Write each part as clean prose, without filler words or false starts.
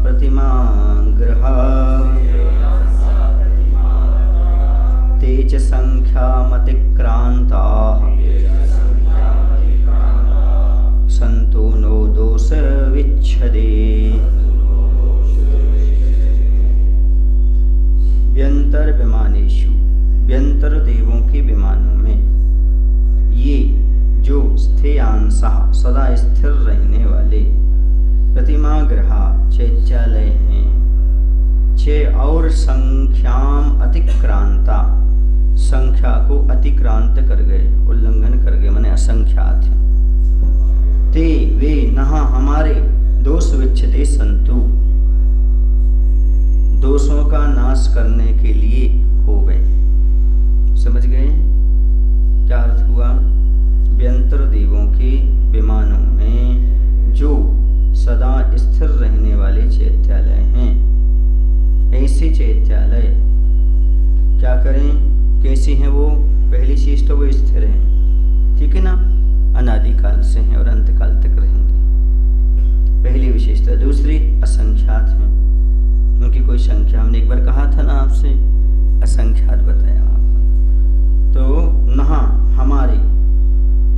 प्रतिमा गृहा ते च संख्यामतिक्रान्ताः सन्तो नो दोष विच्छदे। व्यंतर विमानेषु, व्यंतर देवों के विमानों में ये जो स्थेयांसः सदा स्थिर रहने वाले प्रतिमा ग्रहा चैत्यालय हैं, छे और संख्याम अतिक्रांता, संख्या को अतिक्रांत कर गए, उल्लंघन कर गए, माने असंख्यात हैं। ते वे नहा हमारे दोष विच्छदे संतु, दोषों का नाश करने के लिए हो गए। समझ गए क्या अर्थ हुआ? व्यंतर देवों के विमानों में जो सदा स्थिर रहने वाले चैत्यालय हैं, ऐसे चैत्यालय क्या करें, कैसे हैं वो? पहली चीज तो वो स्थिर हैं, ठीक है ना, अनादिकाल से हैं और अंतकाल तक रहेंगे, पहली विशेषता। दूसरी, असंख्यात हैं, उनकी कोई संख्या, हमने एक बार कहा था ना आपसे, असंख्यात बताया। तो नहा हमारे,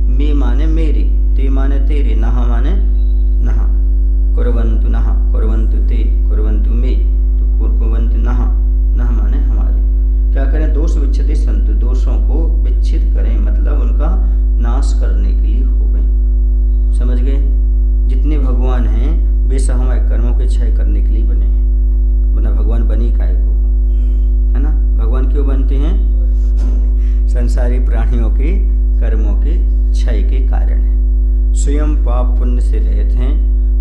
मे माने मेरे, ते माने तेरे, नहा माने नहा, कुर्वन्तु नहा, कुर्वन्तु ते, कुर्वन्तु मे, तो कुर्वन्तु नहा, नहा माने हमारे। क्या करें? दोष विच्छेदे संतु, दोषों को विच्छेद करें, मतलब उनका नाश करने के लिए हो गए। समझ गए? जितने भगवान हैं वे सब हमारे कर्मों के क्षय करने के लिए बने हैं, वरना भगवान बनी काहे को, है ना? भगवान क्यों बनते हैं? संसारी प्राणियों के कर्मों के क्षय के कारण है। स्वयं पाप पुण्य से रहित हैं,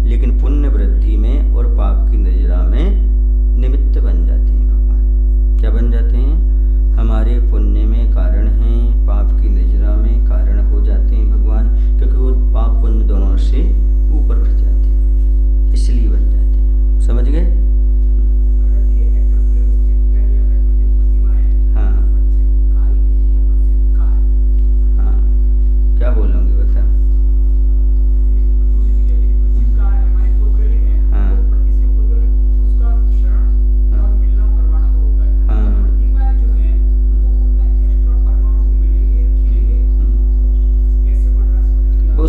लेकिन पुण्य वृद्धि में और पाप की नजरा में निमित्त बन जाते हैं भगवान। क्या बन जाते हैं? हमारे पुण्य में कारण हैं, पाप की नजरा में कारण हो जाते हैं भगवान, क्योंकि वो पाप पुण्य दोनों से ऊपर उठ जाते हैं, इसलिए बन जाते हैं। समझ गए? हाँ हाँ, क्या बोलोगे बता?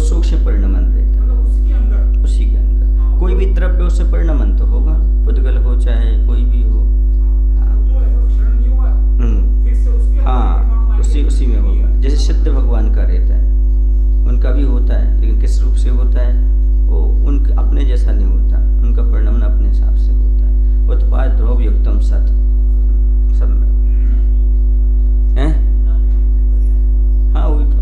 सूक्ष्म परिणमन रहता है, उसी के अंदर कोई भी द्रव्य उससे परिणमन तो होगा, पुद्गल हो चाहे कोई भी हो। हाँ, उसी में होगा। जैसे सिद्ध भगवान का रहता है, उनका भी होता है, लेकिन किस रूप से होता है? वो उनके अपने जैसा नहीं होता, उनका परिणमन अपने हिसाब से होता है। उत्पाद ध्रुव युक्तम सत, सब में है। हाँ, वही तो।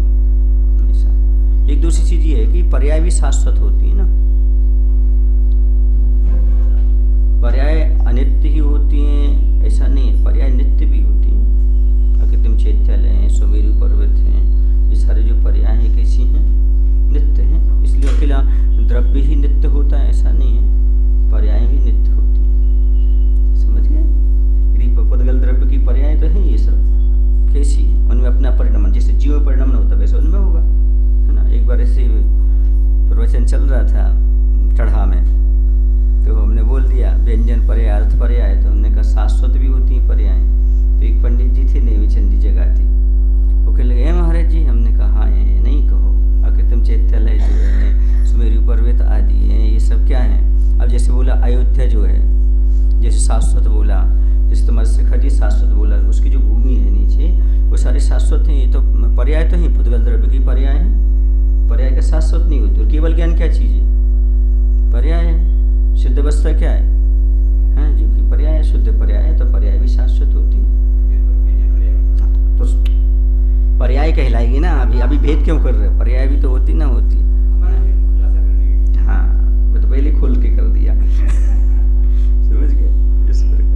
एक दूसरी चीज ये है कि पर्याय भी शाश्वत होती है ना, पर्याय अनित्य ही होती हैं ऐसा नहीं है, पर्याय नित्य भी होती हैं। अकृत्रिम चैत्यालय हैं, सुमेरु पर्वत हैं, ये सारे जो पर्याय हैं कैसी हैं? नित्य हैं। इसलिए अकेला द्रव्य ही नित्य होता है ऐसा नहीं है, पर्याय भी नित्य होती हैं। समझ गए? पुद्गल द्रव्य की पर्याय तो है ये सब, कैसी है? उनमें अपना परिणमन, जैसे जीव में परिणमन होता है वैसे उनमें होगा। एक बार ऐसे प्रवचन चल रहा था चढ़ा में, तो हमने बोल दिया व्यंजन पर्याय अर्थ पर्याय, तो हमने कहा शाश्वत भी होती हैं पर्याय। तो एक पंडित जी थे, नेमी चंडी जगह थी, वो कहने लगे महाराज जी, हमने कहा हाँ ये नहीं कहो, अकृत्रिम चैत्यालय जो है, सुमेरु पर्वत आदि हैं, ये सब क्या है? अब जैसे बोला अयोध्या जो है, जैसे शाश्वत बोला, जैसे तुम्हारे शिखर शाश्वत बोला, उसकी जो भूमि है नीचे वो सारे शाश्वत हैं। ये तो पर्याय तो ही पुद्गल द्रव्य की पर्याय है, पर्याय का शाश्वत नहीं होती। और केवल ज्ञान क्या चीज है? पर्याय है। शुद्ध अवस्था क्या है? हाँ, जो कि पर्याय है, शुद्ध पर्याय है, तो पर्याय भी शाश्वत होती है। तो पर्याय कहलाएगी ना। अभी भेद क्यों कर रहे हो? पर्याय भी तो होती ना होती। हाँ, वो तो पहले खोल के कर दिया। समझ गए? इस प्रकार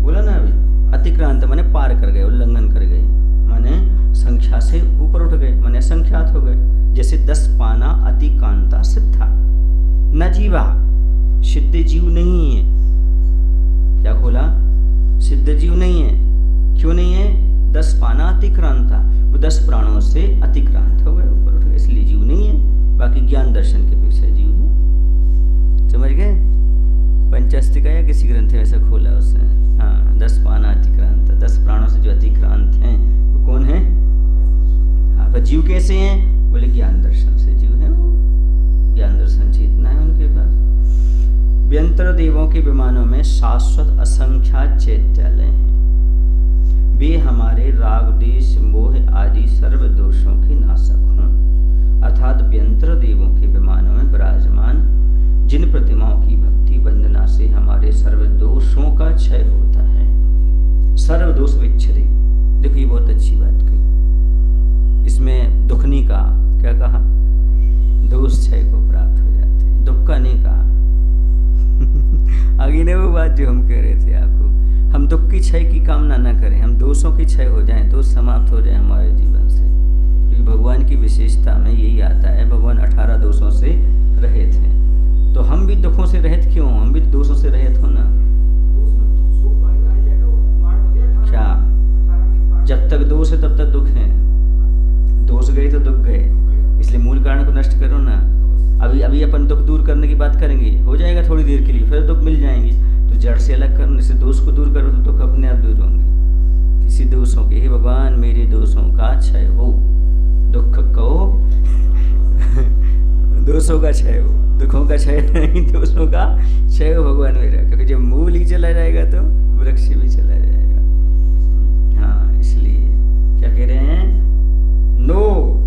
बोला ना अभी, अतिक्रांत माने पार कर गए, उल्लंघन कर गए, माने संख्या से ऊपर उठ गए, माने असंख्यात हो गए। जैसे 10 पाना अतिकांता सिद्धा, न जीवा, सिद्ध जीव नहीं है। क्या खोला? सिद्ध जीव नहीं है। क्यों नहीं है? 10 पाना अतिक्रांता, वो 10 प्राणों से अतिक्रांत हो गए, ऊपर उठ गए, इसलिए जीव नहीं है। दर्शन के अपेक्षा जीव है। समझ गए? पंचास्तिका या किसी ग्रंथ में ऐसा खोला उसने। हाँ, 10 पाना अतिक्रांत, 10 प्राणों से जो अतिक्रांत हैं वो कौन है? हाँ, पर जीव कैसे हैं? बोले ज्ञान दर्शन से जीव है वो, ज्ञान दर्शन चेतना है उनके पास। व्यंतर देवों के विमानों में शाश्वत असंख्यात चैत्यालय हैं। वे हमारे राग देश मोह आदि सर्व दोषों के नाशक हों। अर्थात व्यंतर देवों के विमानों में विराजमान जिन प्रतिमाओं की भक्ति वंदना से हमारे सर्व दोषों का क्षय होता है, सर्व दोष विच्छेदे। देखो ये बहुत अच्छी बात कही। इसमें दुखनी का क्या कहा? दोष क्षय को प्राप्त हो जाते हैं। दुख का नहीं कहा। आगे ने वो बात जो हम कह रहे थे आपको, हम दुख की क्षय की कामना न करें, हम दोषों की क्षय हो जाएं, दोष समाप्त हो जाए हमारे जीवन से। क्योंकि भगवान की विशेषता में यही आता है, भगवान 18 दोषों से रहित हैं। तो हम भी दुखों से रहित क्यों? हम भी दोषों से रहित हो ना। क्या? जब तक दोष है तब तक दुख है। दोष गए तो दुख गए, इसलिए मूल कारण को नष्ट करो ना। अभी अपन दुख दूर करने की बात करेंगे, हो जाएगा थोड़ी देर के लिए, फिर दुख मिल जाएंगे। तो जड़ से अलग करने से दोष को दूर करो तो दुख अपने आप दूर होंगे। इसी दोषों के, हे भगवान मेरे दोषों का क्षय हो, दुख को दोषों का क्षय हो, दुखों का क्षय नहीं, दोषों का क्षय हो भगवान मेरा। क्योंकि जब मूल ही चला जाएगा तो वृक्ष भी चला जाएगा। हाँ, इसलिए क्या कह रहे हैं? नो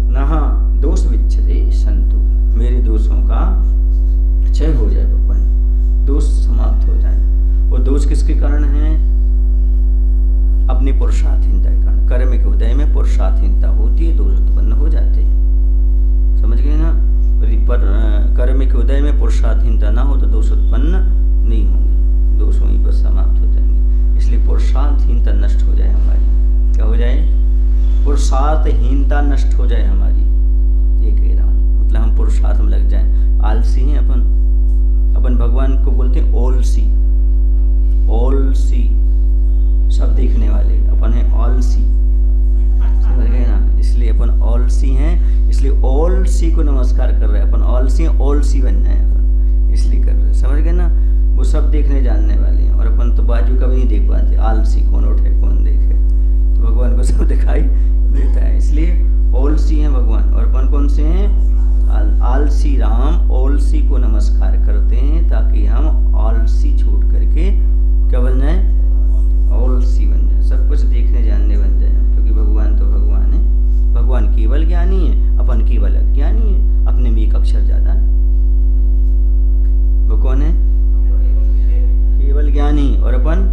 नहा दोष विच्छेदे संतु, मेरे दोषों का क्षय हो जाए भगवान, दोष समाप्त हो जाए। और दोष किसके कारण हैं? अपनी पुरुषार्थहीनता के कारण। कर्म के उदय में पुरुषार्थहीनता होती है, दोष उत्पन्न हो जाते हैं। समझ गए ना? पर कर्म के उदय में पुरुषार्थहीनता ना हो तो दोष उत्पन्न नहीं होंगे, दोष वहीं पर समाप्त हो जाएंगे। इसलिए पुरुषार्थहीनता नष्ट हो जाए हमारी। क्या हो जाए? पुरुषार्थहीनता नष्ट हो जाए हमारी, ये कह रहा हूँ। मतलब हम पुरुषार्थ में लग जाएं। आलसी हैं अपन भगवान को बोलते हैं ओलसी। ओलसी सब देखने वाले, अपन है ऑलसी। समझ गए ना? इसलिए अपन ऑलसी हैं, इसलिए ओलसी को नमस्कार कर रहे हैं। अपन ऑलसी हैं, ओलसी बन जाए अपन, इसलिए कर रहे हैं। समझ गए ना? वो सब देखने जानने वाले हैं और अपन तो बाजू कभी नहीं देख पाते। आलसी कौन उठे कौन देखे, तो भगवान को सब दिखाई देता है। इसलिए ओलसी हैं भगवान। और अपन कौन से हैं? आलसी राम ओलसी को नमस्कार करते हैं, ताकि हम आलसी छोड़ करके क्या बन जाए? ओलसी बन जाए, सब कुछ देखने जानने बन जाए। क्योंकि भगवान तो भगवान है। भगवान केवल ज्ञानी है, अपन केवल अज्ञानी है। अपने में एक अक्षर ज्यादा है। वो कौन है? केवल ज्ञानी, और अपन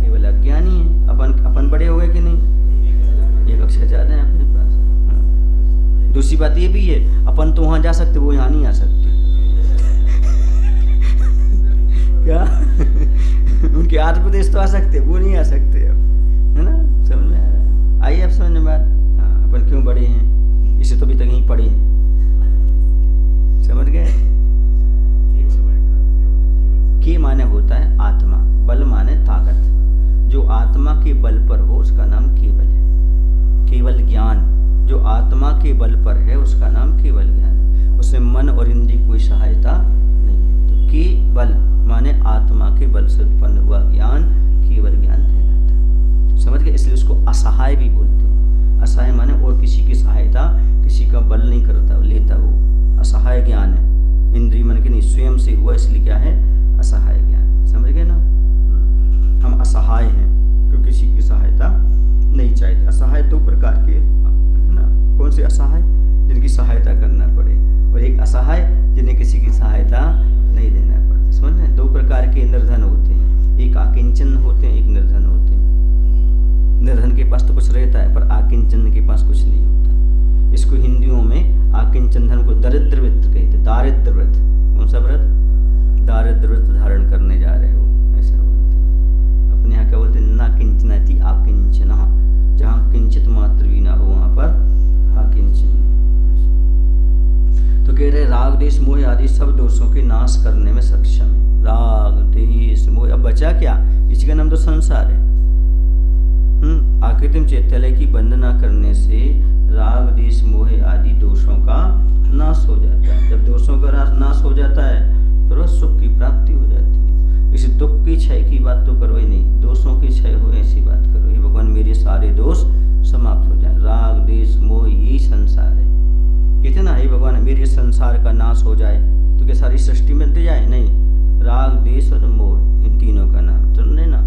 केवल अज्ञानी है। अपन बड़े हो गए कि नहीं? एक अक्षर ज्यादा है अपने पास। दूसरी बात ये भी है, अपन तो वहां जा सकते, वो यहाँ नहीं आ सकते। क्या? उनके आंध्र प्रदेश तो आ सकते, वो नहीं आ सकते अब, है ना? समझ में आ रहा है? आइए अब समझ में बात। हाँ, अपन क्यों बड़े हैं? इसे तो अभी तक यहीं पढ़े हैं। समझ गए? के माने होता है आत्मा, बल माने ताकत। जो आत्मा के बल पर हो उसका नाम केवल है। केवल ज्ञान जो आत्मा के बल पर है उसका नाम केवल ज्ञान है। उसमें मन और इंद्रिय कोई सहायता नहीं है। तो केवल माने आत्मा के बल से उत्पन्न हुआ ज्ञान केवल ज्ञान कहलाता है। समझ गए? इसलिए उसको असहाय भी बोलते हैं। असहाय माने और किसी की सहायता, किसी का बल नहीं करता लेता, वो असहाय ज्ञान है। इंद्रिय मन के नहीं, स्वयं से हुआ, इसलिए क्या है? असहाय ज्ञान। समझ गए ना? हम असहाय हैं क्योंकि किसी की सहायता नहीं चाहिए। असहाय दो प्रकार के, है ना? कौन से असहाय? जिनकी सहायता करना पड़े, और एक असहाय जिन्हें किसी की सहायता नहीं देना पड़ता। समझ रहे? दो प्रकार के निर्धन होते हैं, एक आकिंचन होते हैं, एक निर्धन होते हैं। निर्धन के पास तो कुछ रहता है, पर आकिंचन के पास कुछ नहीं होता। इसको हिंदियों में आकिंचन धन को दरिद्र व्रत कहते। दारिद्र व्रत। कौन सा व्रत? दारिद्र व्रत धारण करने जा रहे हो, ऐसा बोलते हैं। अपने यहाँ क्या बोलते हैं? ना किंचनाति आकिंचना। जहाँ किंचित मात्र भी ना हो वहाँ पर आकिंचन। तो कह रहे राग देश मोह आदि सब दोषों के नाश करने में सक्षम है। राग देश मोह, अब बचा क्या? इसी का नाम तो संसार है। आकृतिम चैत्यालय की वंदना करने से राग देश मोह आदि दोषों का नाश हो जाता है। क्षय की बात तो करो ही नहीं, दोषों के क्षय हो ऐसी बात करो। हे भगवान मेरे सारे दोष समाप्त हो जाए, राग देश मोह यही संसार है। कहते ना हे भगवान मेरे संसार का नाश हो जाए तो क्या सारी सृष्टि मिट जाए? नहीं, राग देश और मोह इन तीनों का नाम सुनने ना,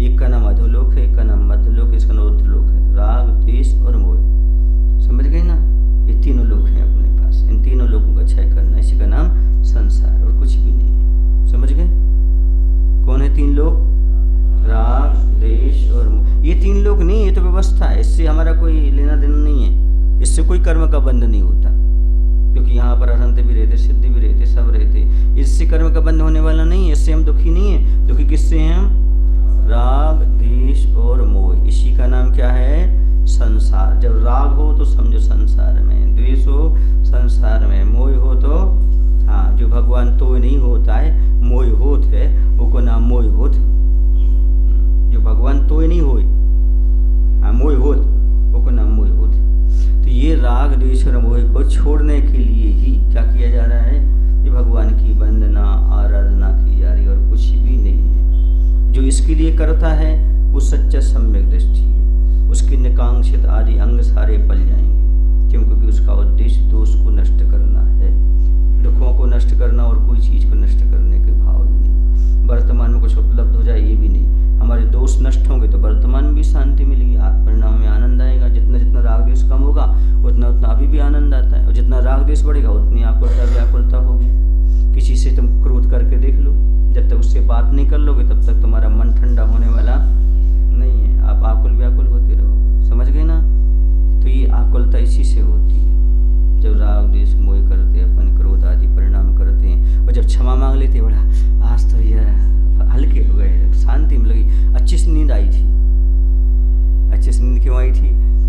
एक का नाम अधोलोक है, एक का नाम मध्यलोक, इसका नाम ऊर्ध्वलोक है। राग देश और मोह, समझ गए ना, ये तीनों लोक हैं अपने पास। इन तीनों लोगों का क्षय करना, इसी का नाम संसार और कुछ भी नहीं है। समझ गए? कौन है तीन लोग? राग देश और मोह। ये तीन लोग नहीं, ये तो व्यवस्था है, इससे हमारा कोई लेना देना नहीं है, इससे कोई कर्म का बंध नहीं होता, क्योंकि यहाँ पर अनंत भी रहते, सिद्धि भी रहते, सब रहते। इससे कर्म का बंध होने वाला नहीं है, इससे हम दुखी नहीं है। दुखी किससे हैं हम? राग देश और मोह, इसी का नाम क्या है? संसार। जब राग हो तो समझो संसार में, द्वेष हो संसार में, मोह हो तो हाँ, जो भगवान तो नहीं होता है, मोह होत है, वो को नाम मोह होत। जो भगवान तो नहीं होए, हाँ मोह होत, वो को नाम मोह होत। तो ये राग देश और मोह को छोड़ने के लिए ही क्या किया जा रहा है? ये भगवान की वंदना आराधना की जा रही और कुछ भी नहीं है। जो इसके लिए करता है वो सच्चा सम्यक दृष्टि है, उसके निकांक्षित आदि अंग सारे पल जाएंगे, क्योंकि उसका उद्देश्य दोष को नष्ट करना है, दुखों को नष्ट करना और कोई चीज़ को नष्ट करने के भाव ही नहीं। वर्तमान में कुछ उपलब्ध हो जाए ये भी नहीं। हमारे दोष नष्ट होंगे तो वर्तमान में भी शांति मिलेगी, आत्मपरिणाम में आनंद आएगा। जितना जितना राग देश कम होगा उतना उतना अभी भी आनंद आता है, और जितना राग देश बढ़ेगा उतनी आकुलता व्याकुलता होगी। किसी से तुम क्रोध करके देख लो, जब तक उससे बात नहीं कर लोगे तब तक तुम्हारा मन ठंडा होने वाला नहीं है, आप आकुल व्याकुल होते रहोगे। समझ गए ना? तो ये आकुलता इसी से होती है। जब राग देश मोह करते अपन, क्रोध आदि परिणाम करते हैं, और जब क्षमा मांग लेते, बड़ा आज तो ये हल्के हो गए, शांति में लगी, अच्छी से नींद आई थी। अच्छी से नींद क्यों आई थी?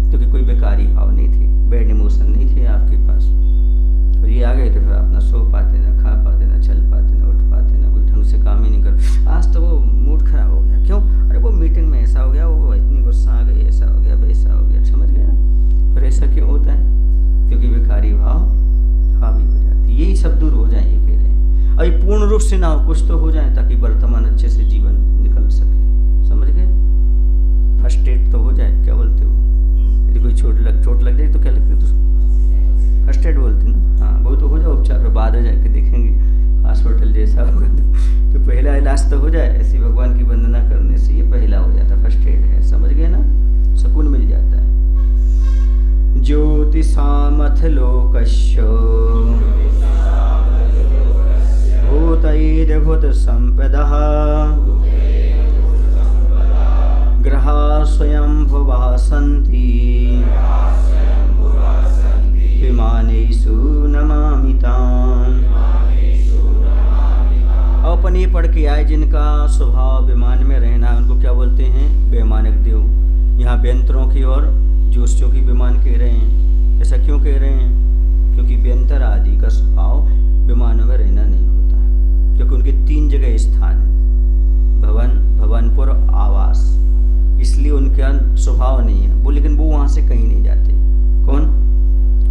क्योंकि कोई बेकारी भाव नहीं थी, बैड इमोशन नहीं थे आपके पास, और ये आ गए तो फिर आप ना सो पाते, ना खा पाते, ना चल पाते, ना उठ पाते, ना कोई ढंग से काम ही नहीं कर। आज तो वो मूड खराब हो गया, क्यों? अरे वो मीटिंग में ऐसा हो गया, वो इतनी गुस्सा आ गई, ऐसा हो गया, वैसा हो गया। समझ गया? फिर ऐसा क्यों होता है? क्योंकि बेकारी भाव हावी हो जाती। यही सब दूर हो जाए, ये कह रहे हैं। अभी पूर्ण रूप से ना हो, कुछ तो हो जाए ताकि वर्तमान अच्छे से जीवन निकल सके। समझ गए? फर्स्ट एड तो हो जाए, क्या बोलते हो? यदि कोई चोट लग जाए तो क्या लगता है? तो फर्स्ट एड बोलते हैं ना, हाँ वो तो हो जाए उपचार, फिर बाद में जाके देखेंगे हॉस्पिटल जैसा होगा तो पहला इलाज तो हो जाए। ऐसी भगवान की वंदना करने से ये पहला हो जाता, फर्स्ट एड है। समझ गए ना? सुकून मिल जाता है। ज्योतिषामथ लोकस्य भूतैर्भूत संपदः ग्रहा स्वयंभुवः सन्ति विमानेषु नमामि तान्। अपन ये पढ़ के आए जिनका स्वभाव विमान में रहना है, उनको क्या बोलते हैं? वैमानिक देव। यहाँ व्यंतरों की और ज्योतिषों की विमान कह रहे हैं। ऐसा क्यों कह रहे हैं? क्योंकि व्यंतर आदि का स्वभाव विमानों में रहना नहीं होता है, क्योंकि उनके 3 जगह स्थान है, भवन, भवनपुर, आवास, इसलिए उनका स्वभाव नहीं है वो। लेकिन वो वहाँ से कहीं नहीं जाते। कौन?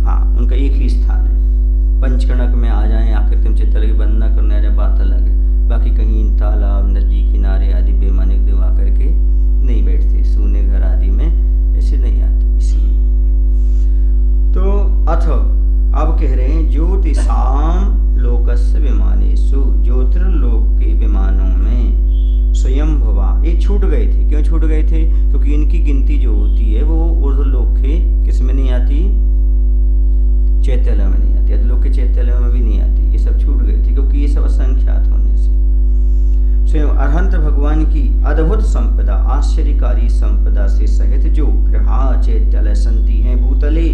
हाँ, उनका एक ही स्थान है। पंचकर्णक में आ जाएं, आकर तुम चित्तल की वंदना करने आ जाए, बात अलग है। बाकी कहीं तालाब, नदी किनारे आदि वैमानिक देव आकर के नहीं बैठते, सोने घर आदि में ऐसे नहीं आते। इसलिए तो अथ अब कह रहे हैं ज्योतिषाम लोकस्य विमानेषु, ज्योतिर्लोक के विमानों में स्वयंभुवा ये छूट गए थे। क्यों छूट गए थे? क्योंकि इनकी गिनती जो होती है वो ऊर्ध्वलोक के किस में नहीं आती? चैत्यालय में नहीं आती, अधोलोक के चैत्यालय में भी नहीं आती। ये सब छूट गए थे क्योंकि ये सब असंख्यात होने से। स्वयं अरहंत भगवान की अद्भुत संपदा, आश्चर्यकारी संपदा से सहित जो ग्रहा चैत्यालय संति हैं भूतले,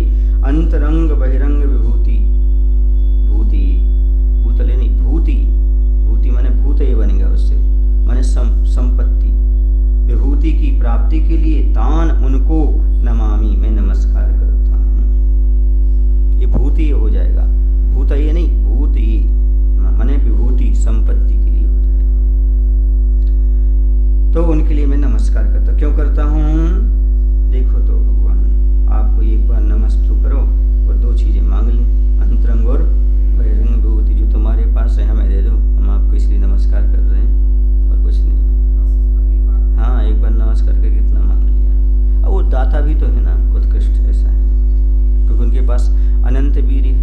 अंतरंग बहिरंग विभूति, भूति भूतले नहीं, भूति, भूति माने भूत ये बन गया, उससे माने संपत्ति, विभूति की प्राप्ति के लिए तान उनको नमामि, मैं नमस्कार करता हूँ। ये भूति हो जाएगा, भूत ये नहीं, भूत ये माने विभूति संपत्ति के लिए हो जाएगा। तो उनके लिए मैं नमस्कार करता। क्यों करता हूँ? देखो तो भगवान आपको एक बार नमस्तु करो, वो पास अनंत वीर है।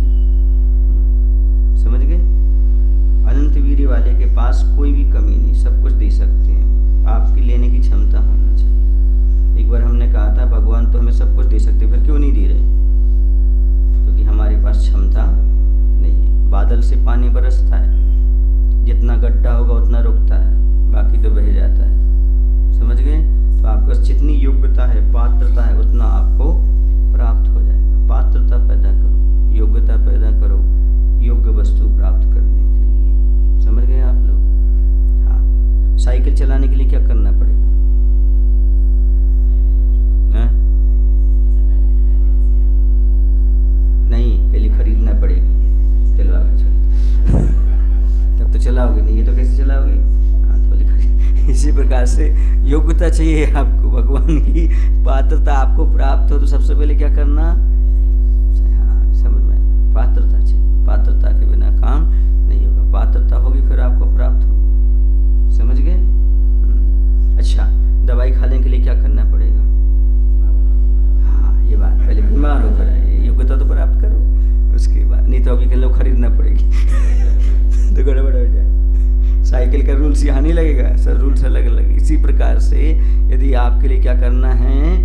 समझ गए? अनंत वीर वाले के पास कोई भी कमी नहीं, सब कुछ दे सकते हैं। आपकी लेने की क्षमता होना चाहिए। एक बार हमने कहा था भगवान तो हमें सब कुछ दे सकते, फिर क्यों नहीं दे रहे? क्योंकि हमारे पास क्षमता नहीं है। बादल से पानी बरसता है, जितना गड्ढा होगा उतना रुकता है, बाकी तो बह जाता है। समझ गए? तो आपके पास जितनी योग्यता है, पात्रता है, उतना आपको प्राप्त हो जाएगा। पात्रता पैदा करो, योग्यता पैदा करो, योग्य वस्तु प्राप्त करने के लिए। समझ गए आप लोग? हाँ। साइकिल चलाने के लिए क्या करना पड़ेगा? नहीं, पहले खरीदना पड़ेगी, चलो आगे चलो। तब तो चलाओगे नहीं, ये तो कैसे चलाओगे? हाँ, तो पहले खरीद। इसी प्रकार से योग्यता चाहिए आपको, भगवान की पात्रता आपको प्राप्त हो तो सबसे पहले क्या करना? हाँ, समझ में? पात्रता चाहिए। पात्रता के बिना काम नहीं होगा। पात्रता होगी फिर आपको प्राप्त होगी। समझ गए? अच्छा, दवाई खाने के लिए क्या करना पड़ेगा? हाँ, ये बात, पहले बीमार होकर योग्यता तो प्राप्त करो, उसके बाद। नहीं तो अभी के लोग खरीदना पड़ेगी तो गड़बड़ हो जाए। साइकिल का रूल्स यहाँ नहीं लगेगा, सब रूल्स अलग अलग। इसी प्रकार से यदि आपके लिए क्या करना है,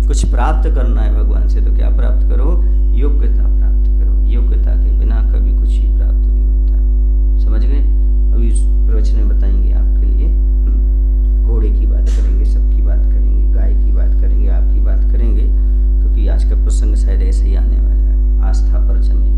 कुछ प्राप्त करना है भगवान से, तो क्या प्राप्त करो? योग्यता प्राप्त करो। योग्यता के बिना कभी कुछ ही प्राप्त नहीं होता। समझ गए? अभी इस प्रवचन में बताएंगे आपके लिए। घोड़े की बात करेंगे, सबकी बात करेंगे, गाय की बात करेंगे, आपकी बात करेंगे, क्योंकि आज का प्रसंग शायद ऐसे ही आने वाला है, आस्था पर जमेगा।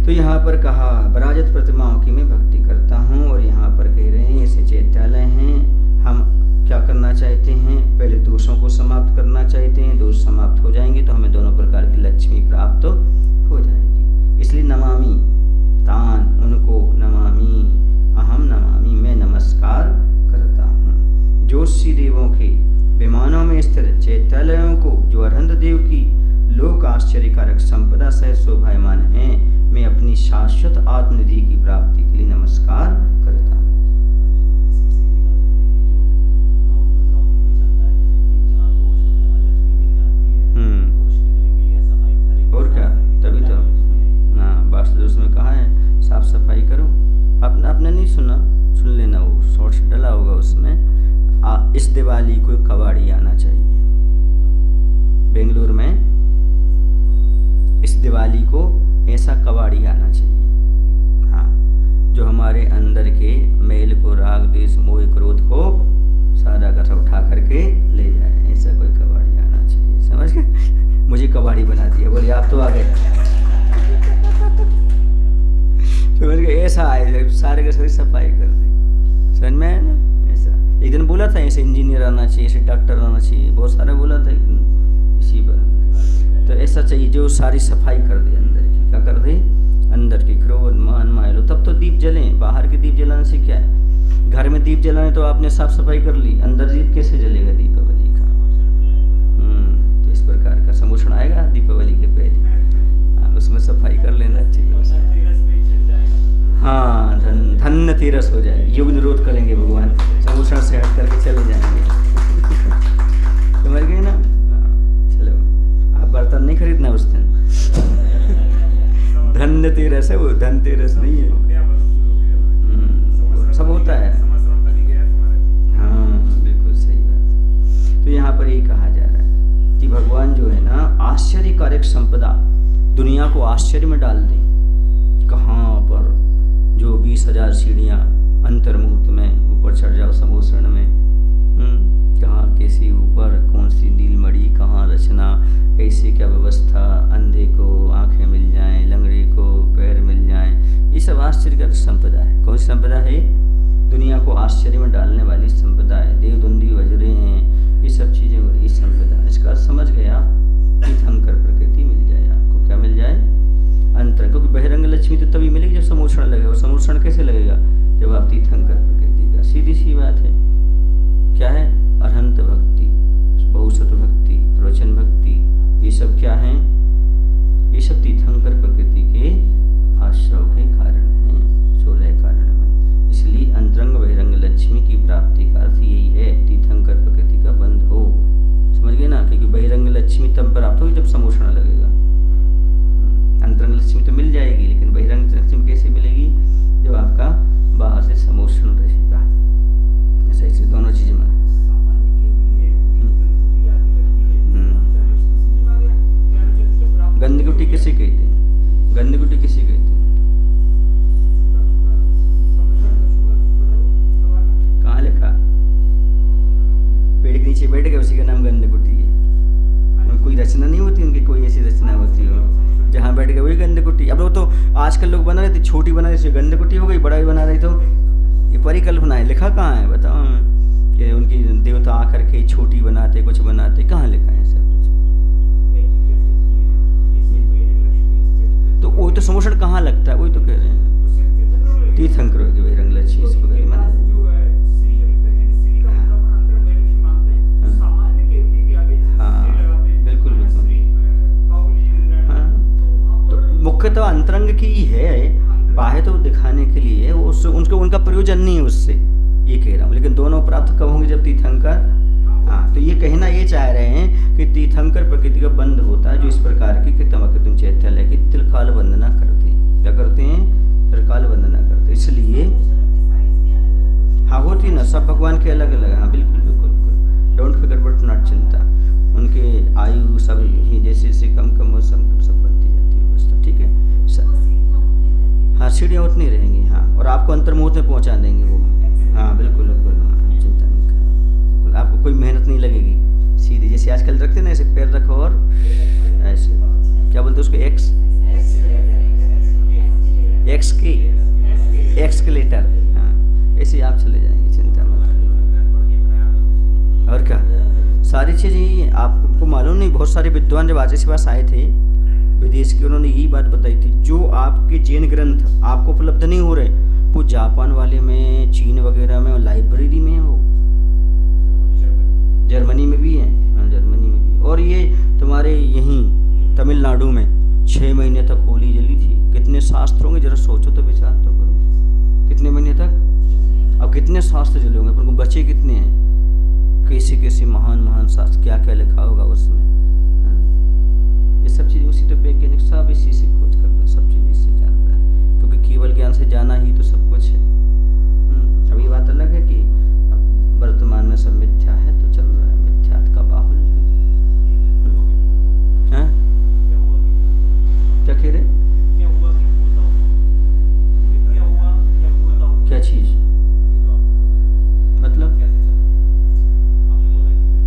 तो यहाँ पर कहा पराजित प्रतिमाओं की मैं भक्ति करता हूँ, और यहाँ पर कह रहे हैं ऐसे चैत्यालय हैं। हम क्या करना चाहते हैं? पहले दोषों को समाप्त करना चाहते हैं। दोष समाप्त हो जाएंगे तो हमें दोनों प्रकार की लक्ष्मी प्राप्त हो जाएगी। इसलिए नमामि तान, उनको नमामि, अहम नमामि, मैं नमस्कार करता हूँ। ज्योतिषी देवों के विमानों में स्थित चैत्यालयों को, जो अरहंत देव की लोक आश्चर्यकारक संपदा सहित शोभायमान है, मैं अपनी शाश्वत आत्मनिधि की प्राप्ति के लिए नमस्कार करता हूँ। और क्या, तभी तो वास्तुदोष में कहा है साफ सफाई करो। आपने नहीं सुना? सुन लेना, वो शॉर्ट्स डला होगा उसमें। इस दिवाली को कबाड़ी आना चाहिए बेंगलुरु में। इस दिवाली को ऐसा कबाड़ी आना चाहिए, हाँ, जो हमारे अंदर के मेल को, राग द्वेष मोह क्रोध को सारा कथा उठा करके ले जाए। ऐसा कोई कबाड़ी आना चाहिए। समझ गए? मुझे कबाड़ी बना दिया, बोले आप तो आ गए। समझ गए? ऐसा आए, सारे के सारे सफाई कर दे। समझ में आया ना? ऐसा एक दिन बोला था, ऐसे इंजीनियर आना चाहिए, ऐसे डॉक्टर आना चाहिए, बहुत सारा बोला था इसी पर। तो ऐसा चाहिए जो सारी सफाई कर दे अंदर की। क्या कर दे? अंदर की क्रोध मान मायलो, तब तो दीप जलें। बाहर के दीप जलाने से क्या है? घर में दीप जलाने तो आपने साफ सफाई कर ली, अंदर दीप कैसे जलेगा दीपावली का? तो इस प्रकार का समोषण आएगा दीपावली के पहले, उसमें सफाई कर लेना अच्छी तरह से। हाँ, धन्यतीरस हो जाएगी। युग निरोध करेंगे भगवान, समोषण से हट करके चले जाएंगे। समझ गए ना? चलो, आप बर्तन नहीं खरीदना उस दिन। धन्यतीरस है वो, धनतेरस नहीं है। सब होता है। हाँ, बिल्कुल सही बात। तो यहाँ पर ये कहा जा रहा है कि भगवान जो है ना, आश्चर्यकारक संपदा दुनिया को आश्चर्य में डाल दे। कहाँ पर जो 20,000 सीढ़ियाँ अंतर्मुहूर्त में ऊपर चढ़ जाओ समोषण में, कहाँ कैसे ऊपर, कौन सी नीलमणि, कहाँ रचना, कैसे क्या व्यवस्था, अंधे को आंखें मिल जाएं, लंगड़े को पैर मिल जाएं, ये सब आश्चर्य का संपदा है। कौन सी संपदा है? दुनिया को आश्चर्य में डालने वाली संपदा है। देवदुंदी वज्रे हैं, ये सब चीज़ें हो रही संपदा। इसका समझ गया कि धनकर प्रकृति मिल जाए आपको। क्या मिल जाए? अंतर। क्योंकि बहिरंग लक्ष्मी तो तभी मिलेगी जब समोषण लगेगा। और समोषण कैसे लगेगा? जब आप तीर्थंकर प्रकृति का। सीधी सी बात है। क्या है? अरहंत भक्ति, बहुसत भक्ति, प्रवचन भक्ति, ये सब क्या है? ये सब तीर्थंकर प्रकृति के आश्रव के कारण हैं, 16 कारण में। इसलिए अंतरंग बहिरंग लक्ष्मी की प्राप्ति का अर्थ यही है, तीर्थंकर प्रकृति का बंध हो। समझ गए ना? क्योंकि बहिरंग लक्ष्मी तब प्राप्त होगी जब समोषण लगेगा। गुटी किसे कहते हैं? गंध गुटी किसे कहते हैं? कहाँ लिखा? पेड़ के नीचे बैठ गए, उसी का नाम गंध गुटी है। कोई रचना नहीं होती उनकी, कोई ऐसी रचना होती हो जहाँ बैठ गए वही गंध गुटी। अब वो तो आजकल लोग बना रहे थे, छोटी बना रहे थे गंध गुटी हो गई, बड़ा भी बना रहे तो ये परिकल्पना है। लिखा कहाँ है बताओ कि उनकी देवता आकर के छोटी बनाते, कुछ बनाते, कहाँ लिखा है सब कुछ? तो वही तो समोषण कहाँ लगता है, वही तो कह रहे हैं तीर्थंकर की बहिरंग लक्ष्मी इसको माना। मुख्य तो अंतरंग की ही है, बाह्य तो दिखाने के लिए, उससे उनको उनका प्रयोजन नहीं है उससे, ये कह रहा हूँ। लेकिन दोनों प्राप्त कब होंगे? जब तीर्थंकर। हाँ, तो ये कहना ये चाह रहे हैं कि तीर्थंकर प्रकृति का बंध होता है, जो इस प्रकार की कृतम चैत्यालय की त्रिकाल वंदना करते हैं। क्या करते हैं? त्रिकाल वंदना करते। इसलिए हाँ होती ना, सब भगवान के अलग अलग। हाँ बिल्कुल बिल्कुल बिल्कुल, डोंट फिकर बट नॉट चिंता। उनके आयु सब ही जैसे जैसे कम कम हो सब बनती जाती है व्यवस्था, ठीक है। हाँ सीढ़ियाँ उतनी रहेंगी। हाँ, और आपको अंतर्मुहूर्त में पहुँचा देंगे वो। हाँ बिल्कुल बिल्कुल, हाँ, चिंता नहीं करना, बिल्कुल आपको कोई मेहनत नहीं लगेगी। सीधे जैसे आजकल रखते ना, ऐसे पैर रखो और ऐसे, क्या बोलते हैं उसको, एक्सकेलेटर। हाँ, ऐसे आप चले जाएंगे, चिंता मत करो। और क्या सारी चीज़ें आपको मालूम नहीं। बहुत सारे विद्वान जब आचार्य के पास आए थे विदेश के, उन्होंने यही बात बताई थी, जो आपके जैन ग्रंथ आपको उपलब्ध नहीं हो रहे, वो जापान वाले में, चीन वगैरह में, लाइब्रेरी में है, वो जर्मनी में भी है। हाँ जर्मनी में भी। और ये तुम्हारे यहीं तमिलनाडु में 6 महीने तक होली जली थी। कितने शास्त्र होंगे, जरा सोचो तो, विचार तो करो, कितने महीने तक। अब कितने शास्त्र जले होंगे, पर बचे कितने हैं? कैसे कैसे महान महान शास्त्र, क्या क्या लिखा होगा उसमें। ये सब चीज़ उसी तो वैज्ञानिक सब इसी से खोज कर दो, सब चीज़ इससे जानता है, क्योंकि केवल ज्ञान से जाना ही तो सब कुछ है। अभी बात अलग है कि अब वर्तमान में सब मिथ्या है, तो चल रहा है, मिथ्यात्व का बाहुल है। क्या कह रहे? क्या चीज? मतलब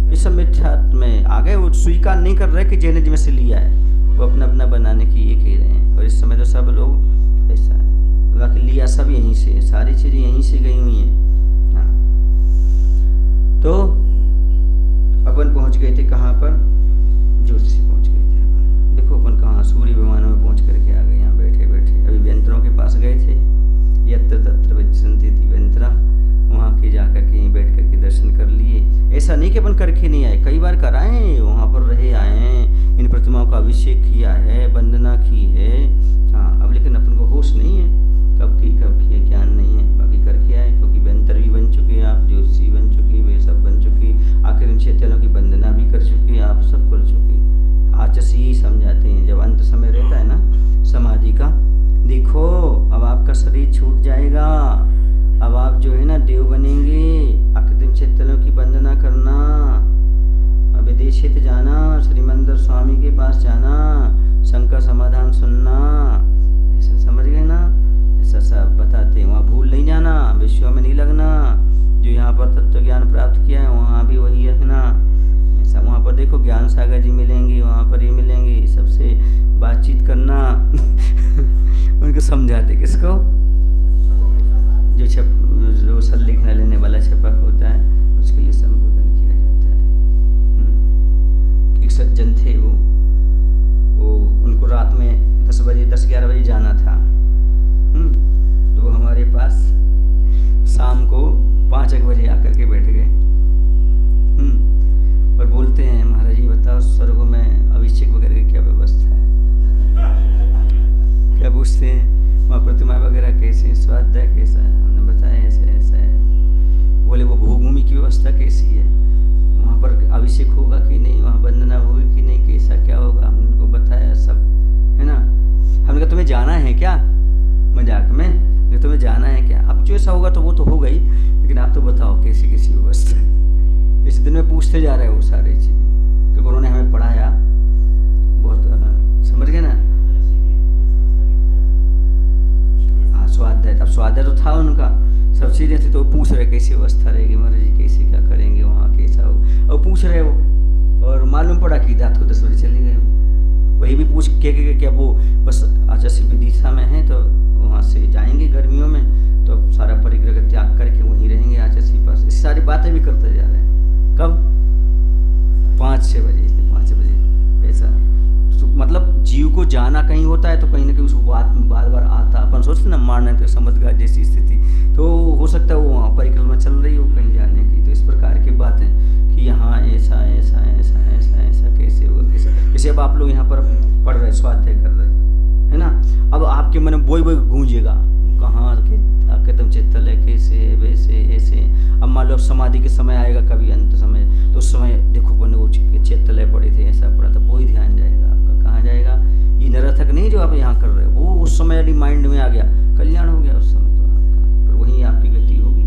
ये सब मिथ्यात्व में आ गए, वो स्वीकार नहीं कर रहे कि जैनिज्म से लिया है, वो अपना अपना बनाने की ये कह रहे हैं। और इस समय तो सब लोग ऐसा है, बाकी लिया सब यहीं से, सारी चीजें यहीं से गई हुई हैं। हाँ, तो अपन पहुंच गए थे कहाँ पर? ज्योतिषी पहुंच गए थे। देखो अपन कहाँ सूर्य विमानों में पहुंच करके आ गए, यहाँ बैठे बैठे। अभी व्यंतरों के पास गए थे, यत्र तत्र विचरन्ति व्यंतरा, वहाँ के जाकर के यहीं बैठ करके दर्शन कर लिए। ऐसा नहीं कि अपन करके नहीं आए, कई बार कराए, वहाँ पर रहे आए हैं, इन प्रतिमाओं का अभिषेक किया है, वंदना की है। हाँ, अब लेकिन अपन को होश नहीं है कब की है, ज्ञान नहीं है, बाकी करके आए, क्योंकि व्यंतर भी बन चुके आप, ज्योतिषी बन चुकी, वे सब बन चुकी, आखिर इन चैत्यालों की वंदना भी कर चुके, आप सब कर चुके। आचार्य यही समझाते हैं, जब अंत समय रहता है ना समाधि का, देखो अब आपका शरीर छूट जाएगा, अब आप जो है ना देव बनेंगे, अकृत्रिम चैत्यालों की वंदना करना, विदेश हित जाना, श्रीमंदर स्वामी के पास जाना, शंकर समाधान सुनना, ऐसा समझ गए ना, ऐसा सब बताते हैं। वहाँ भूल नहीं जाना, विश्व में नहीं लगना, जो यहाँ पर तत्व ज्ञान प्राप्त किया है वहाँ भी वही रखना। ऐसा वहाँ पर देखो ज्ञान सागर जी मिलेंगे, वहाँ पर ही मिलेंगे, सबसे बातचीत करना उनको समझाते, किसको? जो संलिखना लेने वाला छपक होता है, उसके लिए संबोधन किया जाता है। एक सज्जन थे, वो उनको रात में 10-11 बजे जाना था। तो वो हमारे पास शाम को 5 बजे आकर के बैठ गए और बोलते हैं, महाराज जी बताओ स्वर्ग में अभिषेक वगैरह की क्या व्यवस्था है? क्या पूछते हैं? वहाँ प्रतिमा वगैरह कैसे, स्वाध्याय कैसा है? हमने बताया ऐसा ऐसा है। बोले वो भूमि की व्यवस्था कैसी है, वहाँ पर अभिषेक होगा कि नहीं, वहाँ वंदना होगी कि नहीं, कैसा क्या होगा, हमने उनको बताया सब, है ना। हमने कहा तुम्हें जाना है क्या, मजाक में, कि तुम्हें जाना है क्या? अब जो ऐसा होगा तो वो तो हो गई, लेकिन आप तो बताओ कैसी कैसी व्यवस्था है। इस दिन में पूछते जा रहे हो सारी चीज़ें, क्योंकि उन्होंने हमें पढ़ाया बहुत, समझ गए ना। था उनका, सब चीज़ें थी। तो पूछ रहे कैसी व्यवस्था रहेगी महाराज जी, कैसे क्या करेंगे वहाँ, कैसा हो, और पूछ रहे वो। और मालूम पड़ा कि रात को 10 बजे चले गए। वही भी पूछ के क्या वो बस आचार्य विदिशा में है तो वहाँ से जाएंगे गर्मियों में, तो सारा परिग्रह का त्याग करके वहीं रहेंगे आचार्य के पास। इस सारी बातें भी करते जा रहे हैं। कब? 5-6 बजे, 5 बजे ऐसा। तो मतलब जीव को जाना कहीं होता है तो कहीं ना कहीं उसको बात में बार बार आता। अपन सोचते ना मारने तो समझगा जैसी स्थिति, तो हो सकता है वो वहाँ परिक्रमा चल रही हो कहीं जाने की। तो इस प्रकार की बातें कि यहाँ ऐसा ऐसा ऐसा ऐसा ऐसा कैसे हुआ, कैसे जैसे अब आप लोग यहाँ पर पढ़ रहे, स्वाध्याय कर रहे है ना। अब आपके मन में बोई गूंजेगा, कहाँ के तुम चित्तल है, कैसे है, वैसे ऐसे। अब मान लो समाधि के समय आएगा कभी अंत समय, तो उस समय देखो बने वो चित्तल पड़े थे, ऐसा पड़ा था, वो ही ध्यान जाएगा आपका। कहाँ जाएगा? ये निरर्थक नहीं जो आप यहाँ कर रहे हो, वो उस समय यदि माइंड में आ गया, कल्याण हो गया उस समय तो आपका, फिर वहीं आपकी गति होगी।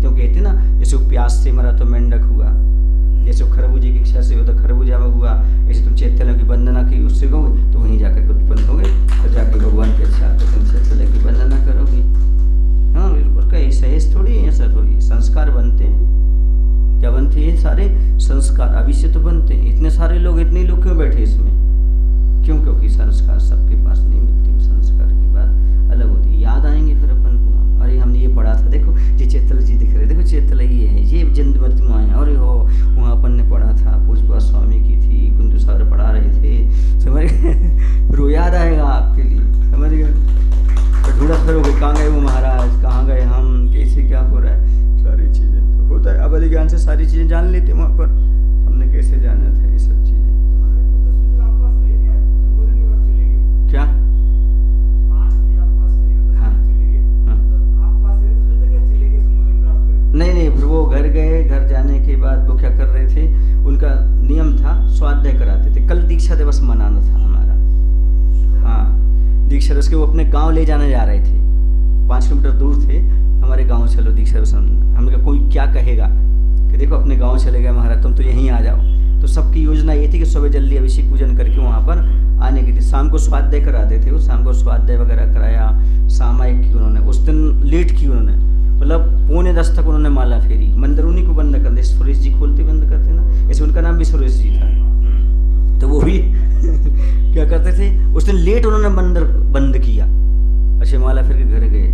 क्यों कहते ना, जैसे वो प्यास से मरा तो मेंढक हुआ, जैसे वो खरबूजे की इच्छा से हो तो खरबूजा में हुआ, ऐसे तुम चैतन्य की वंदना की उससे कहोगे तो वहीं जाकर उत्पन्न होगे, तो जाके भगवान की इच्छा तो तुम चैतन्य की वंदना करोगे। हाँ, उसका सहज थोड़ी ऐसा थोड़ी संस्कार बनते हैं। क्या बनते हैं? सारे संस्कार अभी से तो बनते हैं। इतने सारे लोग, इतने लोग क्यों बैठे इसमें? क्यों? क्योंकि संस्कार सबके पास नहीं मिलते। संस्कार की बात अलग होती है। याद आएंगे फिर अपन को, अरे हमने ये पढ़ा था, देखो ये चैतल जी दिख रहे, देखो चैतल ये है, ये जंतमती माँ है, अरे हो वहाँ अपन ने पढ़ा था, पूजपा स्वामी की थी, कुंदू सर पढ़ा रहे थे, समझ गए? फिर वो याद आएगा आपके लिए, समझ गए? तो ढूंढत फिरोगे कहाँ गए वो महाराज, कहाँ गए हम, कैसे क्या हो रहा है, सारी चीज़ें तो होता है। अब ज्ञान से सारी चीज़ें जान लेते वहाँ पर, हमने कैसे जाना था ये सब चीज़ें। क्या? नहीं, फिर वो घर गए, घर जाने के बाद वो क्या कर रहे थे, उनका नियम था स्वाध्याय कराते थे। कल दीक्षा दिवस मनाना था हमारा, हाँ दीक्षा दिवस के वो अपने गांव ले जाने जा रहे थे, 5 किलोमीटर दूर थे, हमारे गांव चलो दीक्षा दिवस। हमने कहा कोई क्या कहेगा कि देखो अपने गांव चले गए महाराज, तुम तो यहीं आ जाओ। तो सबकी योजना ये थी कि सुबह जल्दी अभिषेक पूजन करके वहाँ पर आने की थी। शाम को स्वाध्याय कराते थे वो, शाम को स्वाध्याय वगैरह कराया, सामायिक की उन्होंने, उस दिन लेट की उन्होंने, मतलब 9:45 तक उन्होंने माला फेरी। मंदिर उन्हीं को बंद कर दे, सुरेश जी खोलते बंद करते ना, ऐसे उनका नाम भी सुरेश जी था। तो वो भी क्या करते थे, उस दिन लेट उन्होंने मंदिर बंद किया। अच्छे माला फिर के घर गए।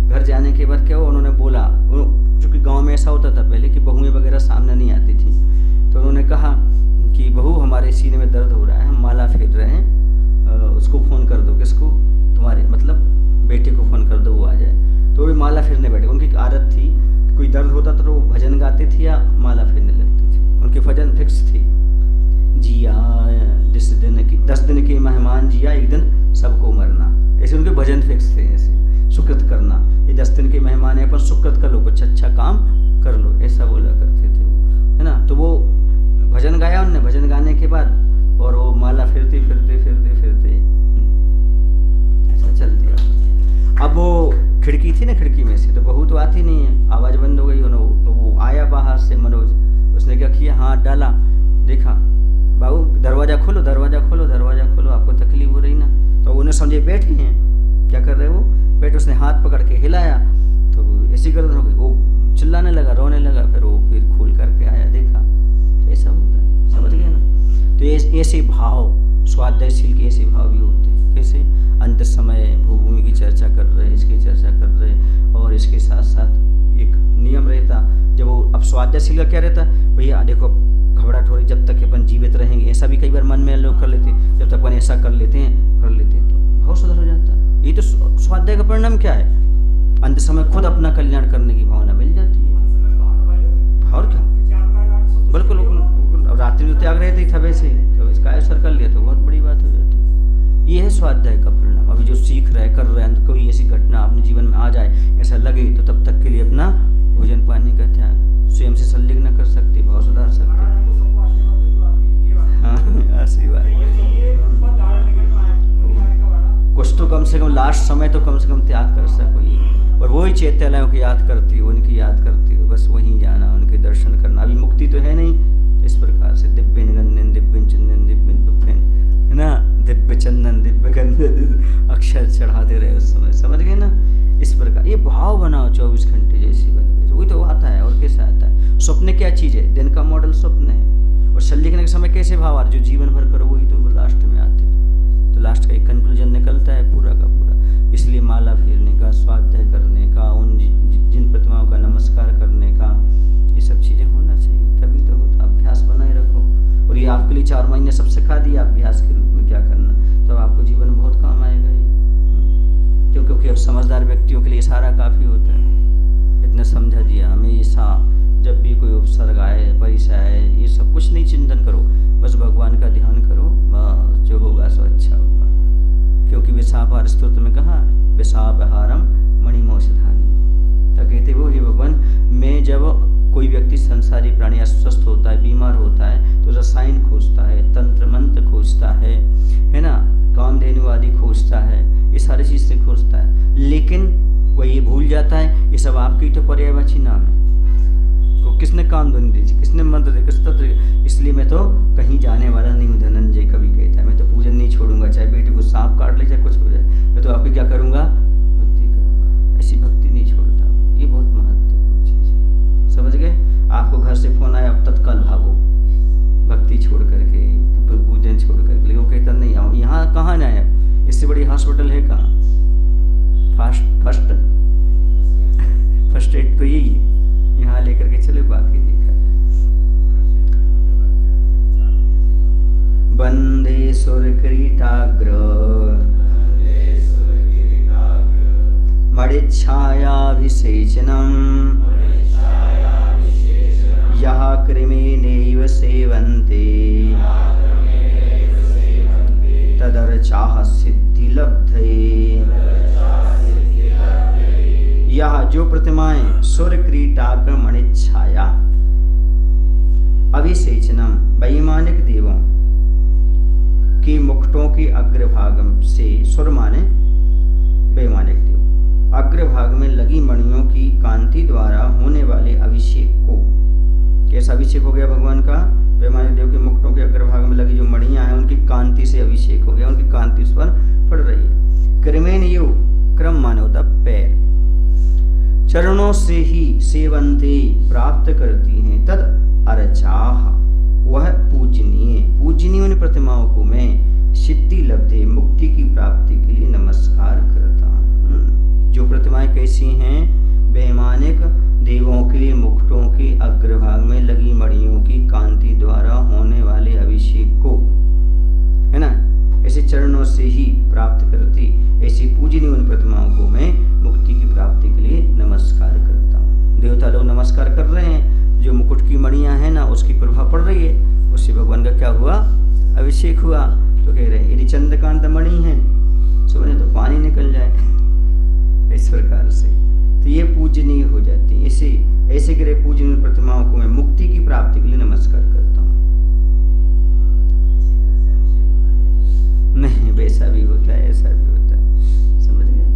घर जाने के बाद क्या हुआ, उन्होंने बोला, चूँकि गांव में ऐसा होता था पहले कि बहुएं वगैरह सामने नहीं आती थी, तो उन्होंने कहा कि बहू हमारे सीने में दर्द हो रहा है, हम माला फेर रहे हैं, उसको फ़ोन कर दो। किसको? तुम्हारे मतलब बेटे को फ़ोन कर दो, वो आ जाए। तो वे माला फेरने बैठे। उनकी एक आदत थी, कोई दर्द होता तो वो भजन गाते थे या माला फेरने लगते थे। उनके भजन फिक्स थे, जिया 10 दिन के मेहमान जिया, एक दिन सबको मरना, ऐसे उनके भजन फिक्स थे। ऐसे सुकृत करना, ये 10 दिन के मेहमान है, पर सुकृत कर लो, कुछ अच्छा काम कर लो, ऐसा बोला करते थे, है ना। तो वो भजन गाया उनने, भजन गाने के बाद और वो माला फिरते फिरते फिरते फिरते ऐसा चल दिया। अब वो खिड़की थी ना, खिड़की में से तो बहू तो आती नहीं है, आवाज़ बंद हो गई। तो वो आया बाहर से मनोज, उसने क्या किया, हाथ डाला, देखा बाबू दरवाज़ा खोलो, दरवाज़ा खोलो, दरवाज़ा खोलो, आपको तकलीफ हो रही ना। तो उन्हें समझे बैठे हैं, क्या कर रहे हो बैठे। उसने हाथ पकड़ के हिलाया तो ऐसी गर्दन हो गई, वो चिल्लाने लगा, रोने लगा। फिर खोल करके आया, देखा ऐसा होता है, समझ गए ना। तो ऐसे भाव, स्वाध्यायशील के ऐसे भाव भी होते हैं। कैसे? अंत समय भूभूमि की चर्चा कर रहे, इसकी चर्चा कर रहे, और इसके साथ साथ एक नियम रहता, जब वो अब स्वाध्यायशील का क्या रहता, भैया देखो घबराहट हो रही, जब तक अपन जीवित रहेंगे, ऐसा भी कई बार मन में लोग कर लेते हैं, जब तक अपन ऐसा कर लेते हैं तो भाव सुधर हो जाता है। ये तो स्वाध्याय का परिणाम क्या है, अंत समय खुद अपना कल्याण करने की भावना मिल जाती है। और क्या, बिल्कुल बिल्कुल। रात्रि में त्याग रहे थे था वैसे, तो इसका असर कर लिया तो बहुत बड़ी बात हो जाती है। ये है स्वाध्याय का परिणाम। अभी जो सीख रहे कर रहे हैं, कोई ऐसी घटना अपने जीवन में आ जाए, ऐसा लगे, तो तब तक के लिए अपना भोजन पानी का त्याग, स्वयं से संलिग्न कर सकते, भाव सुधार सकते। हाँ, आशीर्वाद। कुछ तो कम से कम लास्ट समय तो कम से कम त्याग कर सको। और वही चैत्यालयों की याद करती हो, उनकी याद करती हो, बस वहीं जाना, उनके दर्शन करना। अभी मुक्ति तो है नहीं, इस प्रकार से दिव्यन गंधन, दिव्यन चंदन, दिव्यन पुष्पन, है ना, दिव्य चंदन, दिव्य गंध अक्षर चढ़ाते रहे उस समय, समझ गए ना। इस प्रकार ये भाव हाँ 24 घंटे जैसी बन गई, वही तो आता है और कैसे आता है। स्वप्न क्या चीज़ है? दिन का मॉडल स्वप्न है, और सल लिखने के समय कैसे भाव आ रहे, जो जीवन भर करो वही तो लास्ट में आते, तो लास्ट का एक कंक्लूजन निकलता है पूरा का पूरा। इसलिए माला फेरने का, स्वाध्याय करने का, उन जिन प्रतिमाओं का नमस्कार करने का, ये सब चीज़ें होना चाहिए, तभी तो होता। अभ्यास बनाए रखो, और ये आपके लिए 4 महीने सब सिखा दिया अभ्यास के रूप में क्या करना, तो आपको जीवन बहुत काम आएगा ये। क्योंकि अब समझदार व्यक्तियों के लिए सारा काफ़ी होता है, इतना समझा दिया। हमेशा जब भी कोई उपसर्ग आए, परिचय आए, ये सब कुछ नहीं चिंतन करो, बस भगवान का ध्यान करो, बस जो होगा सो अच्छा होगा। क्योंकि विषापहार स्तोत्र में कहा, विषापहारम मणिमौषधानि, तो कहते वो हे भगवान, मैं जब कोई व्यक्ति संसारी प्राणी अस्वस्थ होता है, बीमार होता है, तो रसायन खोजता है, तंत्र मंत्र खोजता है ना, कामधेनु आदि खोजता है, ये सारी चीज़ें खोजता है, लेकिन वह ये भूल जाता है ये सब आपकी तो पर्यायवाची नाम है। को किसने कामधेनु दी, किसने मंत्र दे, किस तंत्र, इसलिए मैं तो कहीं जाने वाला नहीं हूँ। धनंजय कभी कहता है, मैं तो पूजन नहीं छोड़ूंगा, चाहे बेटे को सांप काट ले, चाहे कुछ हो जाए, मैं तो आपकी क्या करूँगा, भक्ति करूँगा। ऐसी भक्ति नहीं छोड़ता, ये बहुत महत्वपूर्ण चीज़ है, समझ गए। आपको घर से फोन आया, अब तत्काल भागो, भक्ति छोड़ करके, पूजन छोड़ करके, लेकिन वो कहता नहीं आओ, यहाँ कहाँ आया, इससे बड़ी हॉस्पिटल है कहाँ, फर्स्ट एड तो यही है, यहाँ लेकर के चले, बाकी देखा जाए। वंदे सुरकिरीटाग्र मणिच्छायाभिषेचनम् यः कृमेणैव सेवन्ते तदर्चाः सिद्धिलब्धये। यह जो प्रतिमाएं सुरकिरीटाग्र मणिच्छाया अभिषेचनम, वैमानिक देवों के मुकुटों के अग्रभाग से, सुर माने वैमानिक देव, अग्रभाग में लगी मणियों की कांति द्वारा होने वाले अभिषेक को, कैसा अभिषेक हो गया भगवान का, वैमानिक देव के मुकुटों के अग्रभाग में लगी जो मणियां हैं उनकी कांति से अभिषेक हो गया, उनकी कांति उस पर पड़ रही है। क्रमेण यो, क्रम माने होता पैर, चरणों से ही सेवंते प्राप्त करती हैं, तद अर्चाह, वह पूजनीय उन प्रतिमाओं को मैं सिद्धि लब्धे, मुक्ति की प्राप्ति के लिए नमस्कार करता हूँ। जो प्रतिमाएं कैसी हैं, वैमानिक देवों के मुकुटों के अग्रभाग में लगी मणियों की कांति द्वारा होने वाले अभिषेक को, है ना, ऐसे चरणों से ही प्राप्त करती, ऐसी पूजनीय उन प्रतिमाओं को मैं मुक्ति की प्राप्ति के लिए नमस्कार करता हूँ। देवता लोग नमस्कार कर रहे हैं, जो मुकुट की मणियां हैं ना उसकी प्रभाव पड़ रही है, उससे भगवान का क्या हुआ, अभिषेक हुआ। तो कह रहे हैं यदि चंद्रकांत मणि है समझे तो पानी निकल जाए, इस प्रकार से तो ये पूजनीय हो जाती है। ऐसे ग्रह पूजनीय प्रतिमाओं को मैं मुक्ति की प्राप्ति के लिए नमस्कार करता हूँ। नहीं, वैसा भी होता है, ऐसा भी होता है, समझ गए।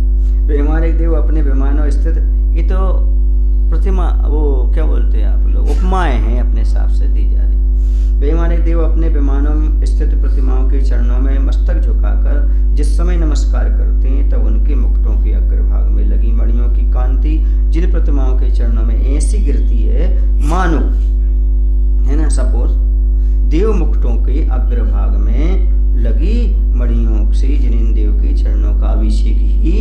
वैमानिक देव अपने विमानों स्थित, ये तो प्रतिमा, वो क्या बोलते हैं आप लोग, उपमाएं हैं अपने हिसाब से दी जा रही। वैमानिक देव अपने विमानों में स्थित प्रतिमाओं के चरणों में मस्तक झुकाकर जिस समय नमस्कार करते हैं, तब उनके मुकुटों के अग्रभाग में लगी मणियों की कांति जिन प्रतिमाओं के चरणों में ऐसी गिरती है मानो, है ना, सपोज देव मुकुटों के अग्रभाग में लगी मणियों से जिन देव के चरणों का अभिषेक ही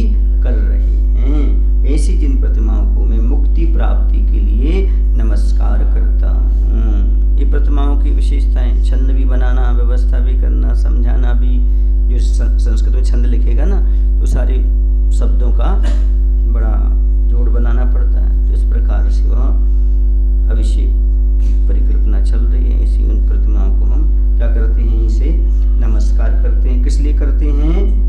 कर रहे हैं, ऐसी जिन प्रतिमाओं को मैं मुक्ति प्राप्ति के लिए नमस्कार करता हूँ। ये प्रतिमाओं की विशेषताएं, छंद भी बनाना, व्यवस्था भी करना, समझाना भी, जो संस्कृत में छंद लिखेगा ना तो सारे शब्दों का बड़ा जोड़ बनाना पड़ता है, तो इस प्रकार से वह अभिषेक की परिकल्पना चल रही है। ऐसी उन प्रतिमाओं को हम क्या करते हैं, इसे नमस्कार करते हैं। किस लिए करते हैं,